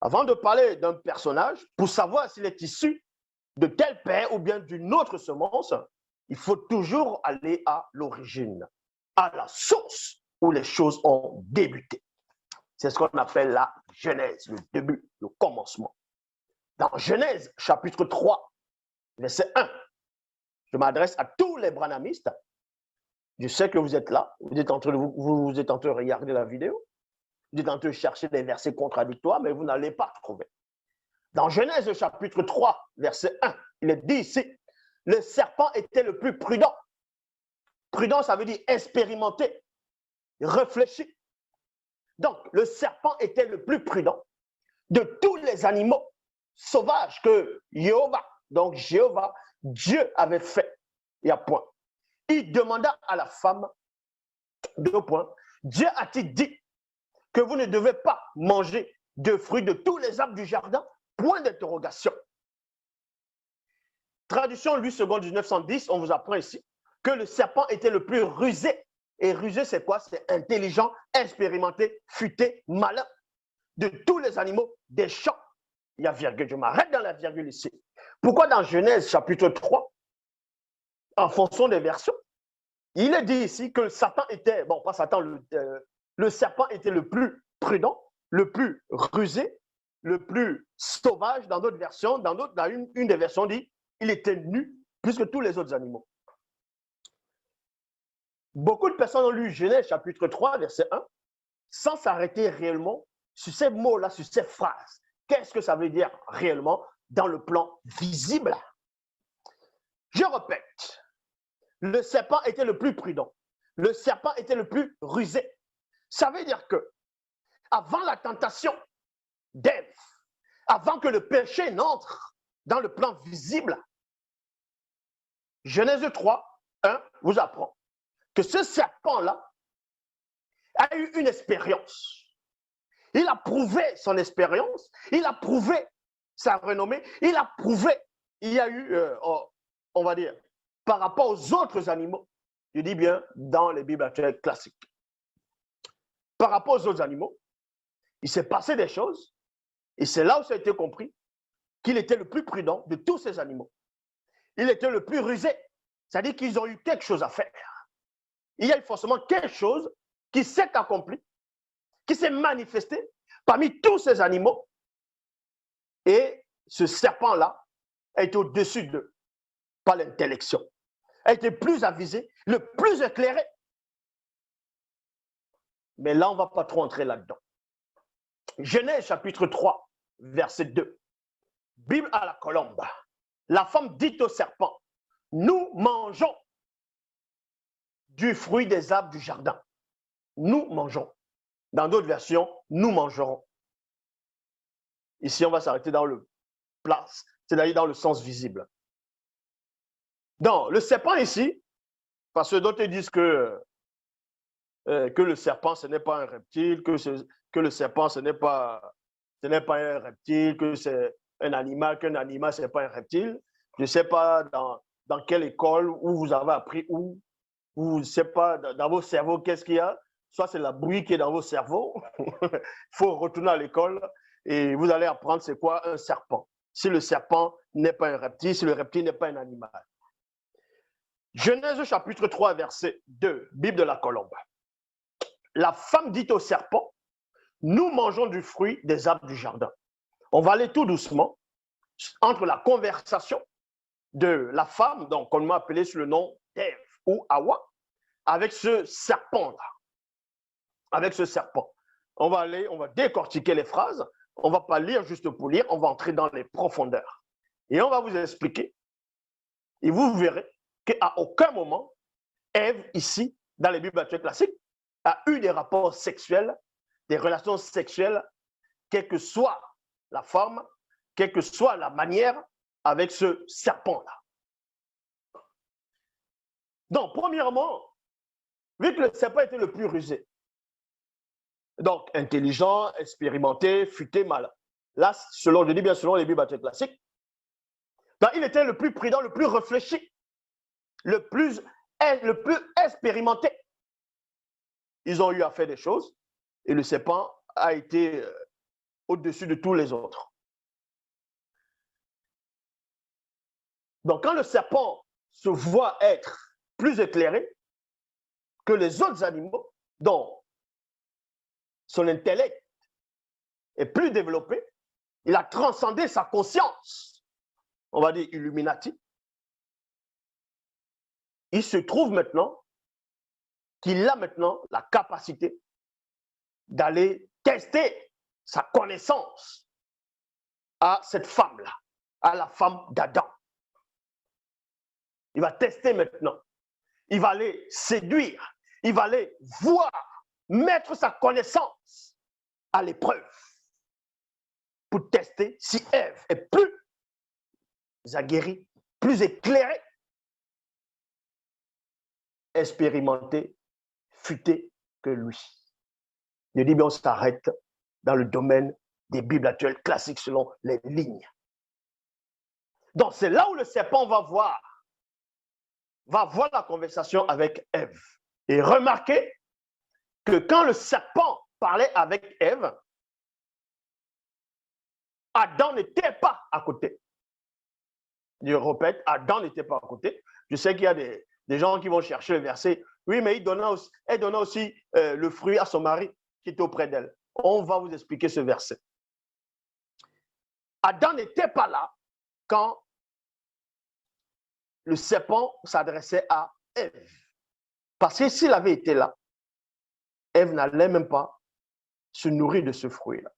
Avant de parler d'un personnage, pour savoir s'il est issu de tel père ou bien d'une autre semence, il faut toujours aller à l'origine, à la source où les choses ont débuté. C'est ce qu'on appelle la Genèse, le début, le commencement. Dans Genèse, chapitre 3, verset 1, je m'adresse à tous les branhamistes. Je sais que vous êtes là, vous êtes en train de regarder la vidéo, vous êtes en train de chercher des versets contradictoires, mais vous n'allez pas trouver. Dans Genèse chapitre 3, verset 1, il est dit ici, le serpent était le plus prudent. Prudent, ça veut dire expérimenté, réfléchi. Donc, le serpent était le plus prudent de tous les animaux sauvages que Jéhovah, Dieu avait fait. Il y a point. Il demanda à la femme, 2 points, Dieu a-t-il dit que vous ne devez pas manger de fruits de tous les arbres du jardin? Point d'interrogation. Traduction Louis II 1910, on vous apprend ici que le serpent était le plus rusé. Et rusé, c'est quoi? C'est intelligent, expérimenté, futé, malin. De tous les animaux des champs. Il y a virgule, je m'arrête dans la virgule ici. Pourquoi dans Genèse chapitre 3, en fonction des versions, il est dit ici que Satan était, bon, pas Satan, le serpent était le plus prudent, le plus rusé, le plus sauvage dans d'autres versions. Dans une des versions dit, il était nu plus que tous les autres animaux. Beaucoup de personnes ont lu Genèse chapitre 3, verset 1, sans s'arrêter réellement sur ces mots-là, sur ces phrases. Qu'est-ce que ça veut dire réellement dans le plan visible? Je répète, le serpent était le plus prudent. Le serpent était le plus rusé. Ça veut dire que avant la tentation d'Ève, avant que le péché n'entre dans le plan visible, Genèse 3, 1 vous apprend que ce serpent-là a eu une expérience. Il a prouvé son expérience, il a prouvé sa renommée, il a prouvé, il y a eu, on va dire, par rapport aux autres animaux, je dis bien dans les Bibles actuelles classiques, par rapport aux autres animaux, il s'est passé des choses, et c'est là où ça a été compris qu'il était le plus prudent de tous ces animaux. Il était le plus rusé, c'est-à-dire qu'ils ont eu quelque chose à faire. Il y a eu forcément quelque chose qui s'est accompli, qui s'est manifesté parmi tous ces animaux. Et ce serpent-là a été au-dessus d'eux par l'intellection. A été plus avisé, le plus éclairé. Mais là, on ne va pas trop entrer là-dedans. Genèse chapitre 3, verset 2. Bible à la colombe. La femme dit au serpent, nous mangeons du fruit des arbres du jardin. Nous mangeons. Dans d'autres versions, nous mangerons. Ici, on va s'arrêter dans le place, c'est-à-dire dans le sens visible. Donc, le serpent ici, parce que d'autres disent que le serpent, ce n'est pas un reptile, que le serpent, ce n'est pas un reptile, que c'est un animal, qu'un animal, ce n'est pas un reptile. Je ne sais pas dans quelle école, où vous avez appris, ou je ne sais pas, dans vos cerveaux, qu'est-ce qu'il y a. Soit c'est la bouillie qui est dans vos cerveaux. Il faut retourner à l'école et vous allez apprendre c'est quoi un serpent. Si le serpent n'est pas un reptile, si le reptile n'est pas un animal. Genèse chapitre 3, verset 2, Bible de la colombe. La femme dit au serpent, nous mangeons du fruit des arbres du jardin. On va aller tout doucement entre la conversation de la femme, donc on m'a appelé sous le nom d'Ève ou Hawa, avec ce serpent-là. Avec ce serpent. On va décortiquer les phrases, on ne va pas lire juste pour lire, on va entrer dans les profondeurs. Et on va vous expliquer, et vous verrez qu'à aucun moment, Ève, ici, dans les Bibles actuelles classiques, a eu des rapports sexuels, des relations sexuelles, quelle que soit la forme, quelle que soit la manière, avec ce serpent-là. Donc, premièrement, vu que le serpent était le plus rusé, donc intelligent, expérimenté, futé, malin. Là, selon les Bibles classiques, donc, il était le plus prudent, le plus réfléchi, le plus expérimenté. Ils ont eu à faire des choses et le serpent a été au-dessus de tous les autres. Donc, quand le serpent se voit être plus éclairé que les autres animaux, dont son intellect est plus développé, il a transcendé sa conscience, on va dire Illuminati. Il se trouve maintenant qu'il a maintenant la capacité d'aller tester sa connaissance à cette femme-là, à la femme d'Adam. Il va tester maintenant. Il va aller séduire. Il va aller voir, mettre sa connaissance à l'épreuve pour tester si Ève est plus aguerrie, plus éclairée, expérimentée, futée que lui. Je dis bien, on s'arrête dans le domaine des Bibles actuelles classiques selon les lignes. Donc, c'est là où le serpent va voir la conversation avec Ève. Et remarquez que quand le serpent parlait avec Ève, Adam n'était pas à côté. Je répète, Adam n'était pas à côté. Je sais qu'il y a des gens qui vont chercher le verset. Oui, mais elle donna aussi le fruit à son mari qui était auprès d'elle. On va vous expliquer ce verset. Adam n'était pas là quand le serpent s'adressait à Ève. Parce que s'il avait été là, Ève n'allait même pas se nourrir de ce fruit-là.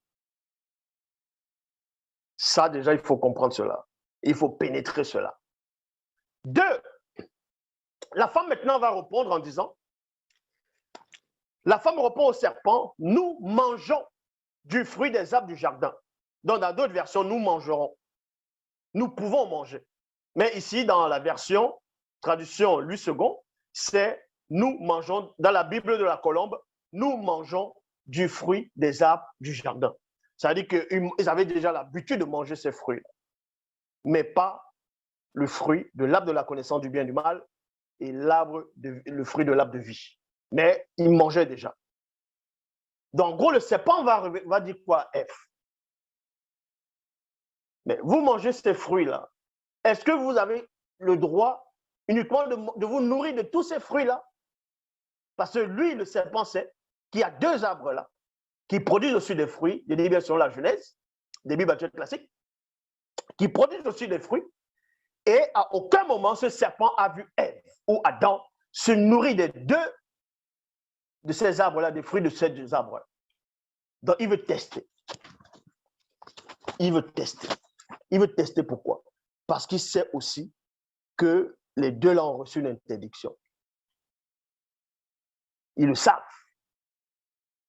Ça, déjà, il faut comprendre cela. Il faut pénétrer cela. 2, la femme maintenant va répondre en disant, la femme répond au serpent, nous mangeons du fruit des arbres du jardin. Donc, dans d'autres versions, nous mangerons. Nous pouvons manger. Mais ici, dans la version, traduction Louis II, c'est nous mangeons, dans la Bible de la Colombe, nous mangeons du fruit des arbres du jardin. Ça veut dire qu'ils avaient déjà l'habitude de manger ces fruits, mais pas le fruit de l'arbre de la connaissance du bien et du mal et le fruit de l'arbre de vie. Mais ils mangeaient déjà. Donc, en gros, le serpent va dire quoi, Ève? Mais vous mangez ces fruits-là. Est-ce que vous avez le droit uniquement de vous nourrir de tous ces fruits-là? Parce que lui, le serpent, sait qu'il y a 2 arbres-là qui produisent aussi des fruits, je dis bien sur la Genèse, des Bibles actuelles classiques, qui produisent aussi des fruits. Et à aucun moment, ce serpent a vu Ève ou Adam se nourrir des 2 de ces arbres-là, des fruits de ces 2 arbres-là. Donc, il veut tester. Il veut tester. Il veut tester pourquoi? Parce qu'il sait aussi que les 2 là ont reçu une interdiction. Ils le savent.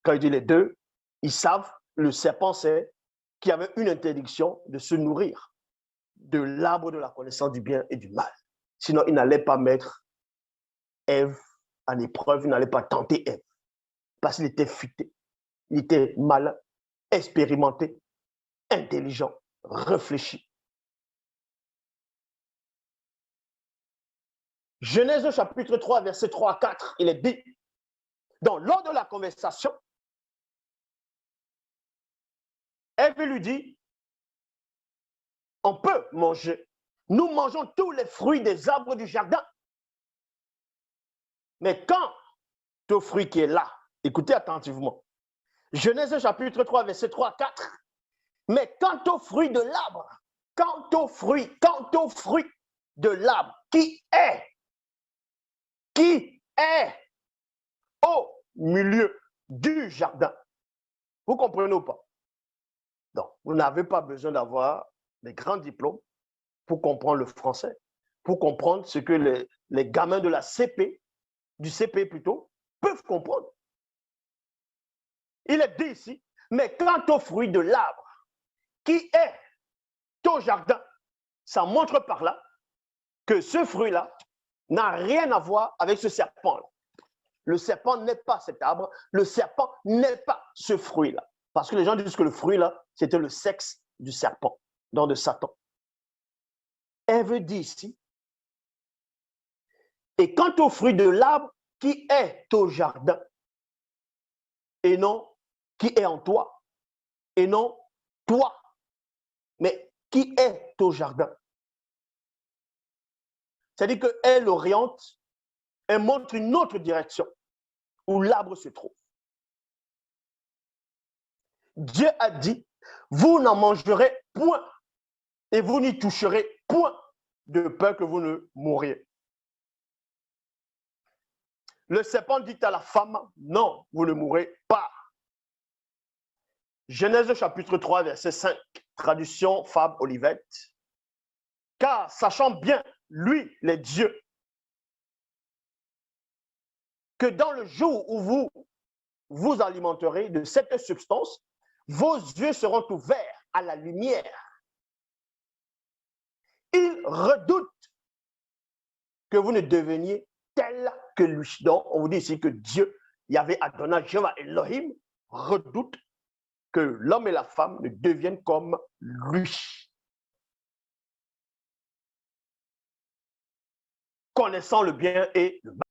Quand il dit les 2, ils savent, le serpent sait qu'il y avait une interdiction de se nourrir de l'arbre de la connaissance du bien et du mal. Sinon, il n'allait pas mettre Ève en épreuve, il n'allait pas tenter Ève. Parce qu'il était futé, il était malin, expérimenté, intelligent, réfléchi. Genèse chapitre 3, verset 3 à 4, il est dit, donc lors de la conversation, Ève lui dit, on peut manger. Nous mangeons tous les fruits des arbres du jardin. Mais quand au fruit qui est là, écoutez attentivement, Genèse chapitre 3, verset 3 à 4, mais quant au fruit de l'arbre, quant au fruit de l'arbre qui est au milieu du jardin. Vous comprenez ou pas? Donc, vous n'avez pas besoin d'avoir des grands diplômes pour comprendre le français, pour comprendre ce que les gamins de la CP, du CP plutôt, peuvent comprendre. Il est dit ici, mais quant au fruit de l'arbre qui est au jardin, ça montre par là que ce fruit-là n'a rien à voir avec ce serpent-là. Le serpent n'est pas cet arbre, le serpent n'est pas ce fruit-là. Parce que les gens disent que le fruit-là, c'était le sexe du serpent, donc de Satan. Ève dit ici, et quant au fruit de l'arbre qui est au jardin, et non qui est en toi, et non toi. Mais qui est au jardin? C'est-à-dire qu'elle oriente, elle montre une autre direction où l'arbre se trouve. Dieu a dit, vous n'en mangerez point et vous n'y toucherez point de peur que vous ne mouriez. Le serpent dit à la femme, non, vous ne mourrez pas. Genèse chapitre 3, verset 5, traduction Fabre Olivette. Car sachant bien, lui, les dieux, que dans le jour où vous vous alimenterez de cette substance, vos yeux seront ouverts à la lumière. Il redoute que vous ne deveniez tel que lui. Donc, on vous dit ici que Dieu, Yahvé Adonai, Jéhovah Elohim, redoute que l'homme et la femme ne deviennent comme lui. Connaissant le bien et le mal.